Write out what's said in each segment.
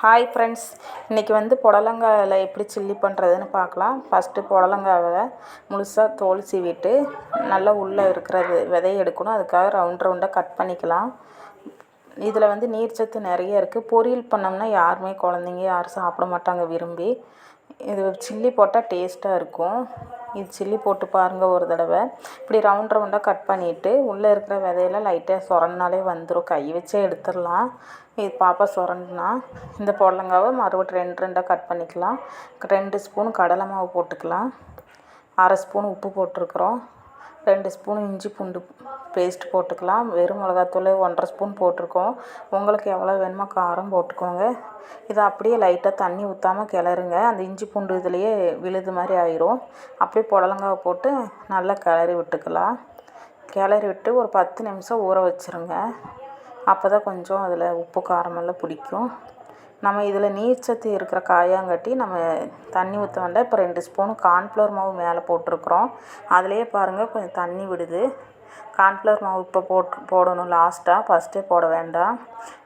Hi friends, இன்றைக்கி புடலங்காயில் எப்படி chilli பண்ணுறதுன்னு பார்க்கலாம். ஃபஸ்ட்டு புடலங்காவை முழுசாக தோல் சீவிட்டு நல்லா உள்ளே இருக்கிறது விதைய எடுக்கணும். அதுக்காக ரவுண்டாக கட் பண்ணிக்கலாம். இதில் நீர்ச்சத்து நிறைய இருக்குது. பொரியல் பண்ணோம்னா குழந்தைங்க யாரும் சாப்பிட மாட்டாங்க விரும்பி. இது சில்லி போட்டால் டேஸ்ட்டாக இருக்கும். இது சில்லி போட்டு பாருங்கள் ஒரு தடவை. இப்படி ரவுண்டாக கட் பண்ணிவிட்டு உள்ளே இருக்கிற விதையெல்லாம் லைட்டாக சொரண்டினாலே வந்துடும். கை வச்சே எடுத்துடலாம். இது பாப்பா சொரண்டுனா இந்த புடலங்காவை மறுபடியும் ரெண்டாக கட் பண்ணிக்கலாம். 2 ஸ்பூன் கடலை மாவு போட்டுக்கலாம். 1/2 ஸ்பூன் உப்பு போட்டிருக்குறோம். 2 ஸ்பூன் இஞ்சி பூண்டு பேஸ்ட் போட்டுக்கலாம். வெறும் மிளகாத்தூள் 1/2 ஸ்பூன் போட்டிருக்கோம். உங்களுக்கு எவ்வளோ வேணுமோ காரம் போட்டுக்கோங்க. இதை அப்படியே லைட்டாக தண்ணி ஊற்றாமல் கிளறுங்க. அந்த இஞ்சி பூண்டு இதுலேயே விழுது மாதிரி ஆயிரும். அப்படியே புடலங்காவை போட்டு நல்லா கிளறி விட்டுக்கலாம். கிளறி விட்டு ஒரு 10 நிமிஷம் ஊற வச்சுருங்க. அப்போ தான் கொஞ்சம் அதில் உப்பு காரமெல்லாம் பிடிக்கும். நம்ம இதில் நீர்ச்சத்து இருக்கிற காயாங்காட்டி நம்ம தண்ணி ஊற்ற வேண்டாம். இப்போ 2 ஸ்பூன் கார்ன்ஃப்ளவர் மாவு மேலே போட்டிருக்குறோம். அதிலே பாருங்கள் கொஞ்சம் தண்ணி விடுது. கார்ன்ஃப்ளவர் மாவு இப்போ போடணும் லாஸ்ட்டாக, ஃபஸ்ட்டே போட வேண்டாம்.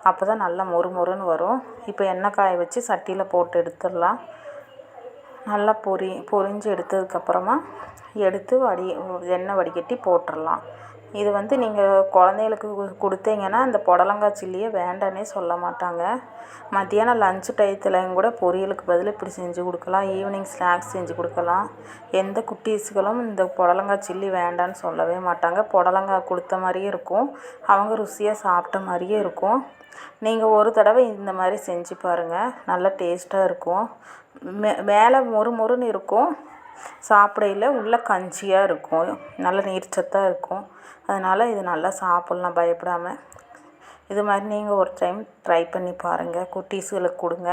அப்போ தான் நல்லா மொறுன்னு வரும். இப்போ எண்ணெய் காய வச்சு சட்டியில் போட்டு எடுத்துடலாம். நல்லா பொரிஞ்சு எடுத்ததுக்கப்புறமா எடுத்து எண்ணெய் வடிகட்டி போட்டுடலாம். இது நீங்கள் குழந்தைகளுக்கு கொடுத்தீங்கன்னா இந்த புடலங்காய் சில்லியை வேண்டான்னே சொல்ல மாட்டாங்க. மத்தியானம் லஞ்சு டயத்துலையும் கூட பொரியலுக்கு பதில் இப்படி செஞ்சு கொடுக்கலாம். ஈவினிங் ஸ்நாக்ஸ் செஞ்சு கொடுக்கலாம். எந்த குட்டீஸுகளும் இந்த புடலங்காய் சில்லி வேண்டான்னு சொல்லவே மாட்டாங்க. புடலங்காய் கொடுத்த மாதிரியே இருக்கும். அவங்க ருசியாக சாப்பிட்ட மாதிரியே இருக்கும். நீங்கள் ஒரு தடவை இந்த மாதிரி செஞ்சு பாருங்கள். நல்லா டேஸ்ட்டாக இருக்கும். மேலே மொறுன்னு இருக்கும். சாப்பிடையில் உள்ள கஞ்சியாக இருக்கும். நல்ல நீர்ச்சத்தாக இருக்கும். அதனால் இது நல்லா சாப்பிட்லாம் பயப்படாமல். இது மாதிரி நீங்கள் ஒரு டைம் ட்ரை பண்ணி பாருங்கள். குட்டீஸுகளுக்கு கொடுங்க.